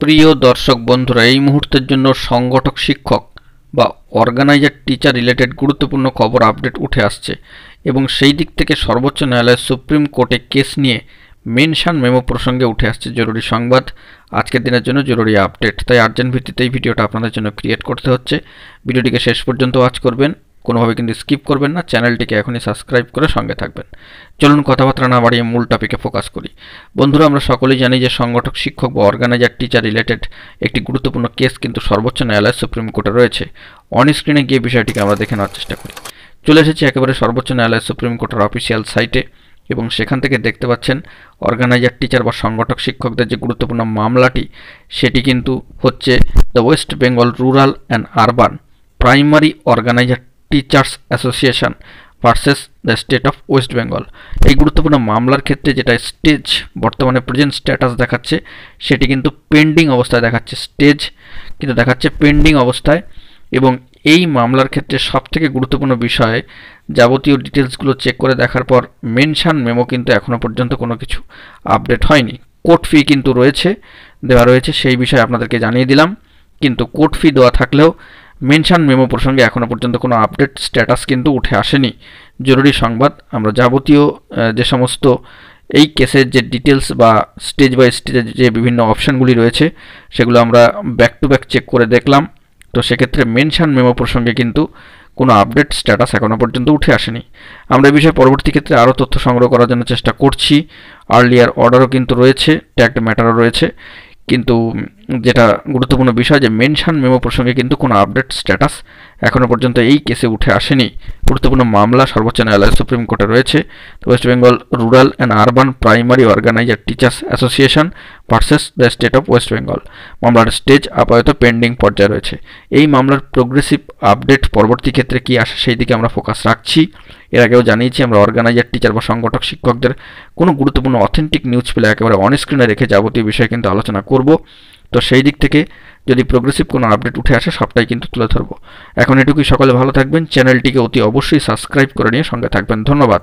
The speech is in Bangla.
প্রিয় দর্শক বন্ধুরা, এই মুহূর্তের জন্য সংগঠক শিক্ষক বা অর্গানাইজার টিচার রিলেটেড গুরুত্বপূর্ণ খবর আপডেট উঠে আসছে এবং সেই দিক থেকে সর্বোচ্চ ন্যায়ালয়ের সুপ্রিম কোর্টে কেস নিয়ে মেনশন মেমো প্রসঙ্গে উঠে আসছে জরুরি সংবাদ। আজকের দিনের জন্য জরুরি আপডেট, তাই আর্জেন্ট ভিত্তিতে এই ভিডিওটা আপনাদের জন্য ক্রিয়েট করতে হচ্ছে। ভিডিওটিকে শেষ পর্যন্ত ওয়াচ করবেন, কোনোভাবে কিন্তু স্কিপ করবেন না। চ্যানেলটিকে এখনই সাবস্ক্রাইব করে সঙ্গে থাকবেন। চলুন কথাবার্তা না বাড়িয়ে মূল টপিকে ফোকাস করি। বন্ধুরা, আমরা সকলেই জানি যে সংগঠক শিক্ষক বা অর্গানাইজার টিচার রিলেটেড একটি গুরুত্বপূর্ণ কেস কিন্তু সর্বোচ্চ ন্যায়ালয়ের সুপ্রিম কোর্টে রয়েছে। অন স্ক্রিনে গিয়ে বিষয়টিকে আমরা দেখে নেওয়ার চেষ্টা করি। চলে এসেছি একেবারে সর্বোচ্চ ন্যায়ালয়ের সুপ্রিম কোর্টের অফিসিয়াল সাইটে এবং সেখান থেকে দেখতে পাচ্ছেন অর্গানাইজার টিচার বা সংগঠক শিক্ষকদের যে গুরুত্বপূর্ণ মামলাটি সেটি কিন্তু হচ্ছে the West Bengal rural and urban primary organiser teachers association versus the state of West Bengal. এই গুরুত্বপূর্ণ মামলার ক্ষেত্রে যেটা স্টেজ বর্তমানে প্রেজেন্ট স্ট্যাটাস দেখাচ্ছে সেটি কিন্তু পেন্ডিং অবস্থায় দেখাচ্ছে, স্টেজ কিন্তু দেখাচ্ছে পেন্ডিং অবস্থায়। এবং এই মামলার ক্ষেত্রে সবথেকে গুরুত্বপূর্ণ বিষয়, যাবতীয় ডিটেলসগুলো চেক করে দেখার পর মেনশন মেমো কিন্তু এখনও পর্যন্ত কোনো কিছু আপডেট হয়নি। কোর্ট ফি কিন্তু দেওয়া রয়েছে, সেই বিষয়ে আপনাদেরকে জানিয়ে দিলাম। কিন্তু কোর্ট ফি দেওয়া থাকলেও মেনশন মেমো প্রসঙ্গে এখনও পর্যন্ত কোনো আপডেট স্ট্যাটাস কিন্তু উঠে আসেনি। জরুরি সংবাদ, আমরা যাবতীয় যে সমস্ত এই কেসের যে ডিটেলস বা স্টেজ বাই স্টেজের যে বিভিন্ন অপশানগুলি রয়েছে সেগুলো আমরা ব্যাক টু ব্যাক চেক করে দেখলাম। তো সেক্ষেত্রে মেনশন মেমো প্রসঙ্গে কিন্তু কোনো আপডেট স্ট্যাটাস এখনও পর্যন্ত উঠে আসেনি। আমরা এই বিষয়ে পরবর্তী ক্ষেত্রে আরও তথ্য সংগ্রহ করার জন্য চেষ্টা করছি। আর্লিয়ার অর্ডারও কিন্তু রয়েছে, ট্যাগড ম্যাটারও রয়েছে, কিন্তু যেটা গুরুত্বপূর্ণ বিষয় যে মেনশন মেমো প্রসঙ্গে কিন্তু কোনো আপডেট স্ট্যাটাস এখনও পর্যন্ত এই কেসে উঠে আসেনি। গুরুত্বপূর্ণ মামলা সর্বোচ্চ ন্যায়ালয়ের সুপ্রিম কোর্টে রয়েছে West Bengal rural and urban primary organiser teachers association versus the state of West Bengal. মামলার স্টেজ আপাতত পেন্ডিং পর্যায়ে রয়েছে। এই মামলার প্রোগ্রেসিভ আপডেট পরবর্তী ক্ষেত্রে কী আসে সেই দিকে আমরা ফোকাস রাখছি। এর আগেও জানিয়েছি আমরা অর্গানাইজার টিচার বা সংগঠক শিক্ষকদের কোনো গুরুত্বপূর্ণ অথেন্টিক নিউজ পেলে একেবারে অন স্ক্রিনে রেখে যাবতীয় বিষয়ে কিন্তু আলোচনা করব। তো সেই দিক থেকে যদি প্রোগ্রেসিভ কোনো আপডেট উঠে আসে সবটাই কিন্তু তুলে ধরবো। এখন এটুকুই, সকলে ভালো থাকবেন। চ্যানেলটিকে অতি অবশ্যই সাবস্ক্রাইব করে নিয়ে সঙ্গে থাকবেন। ধন্যবাদ।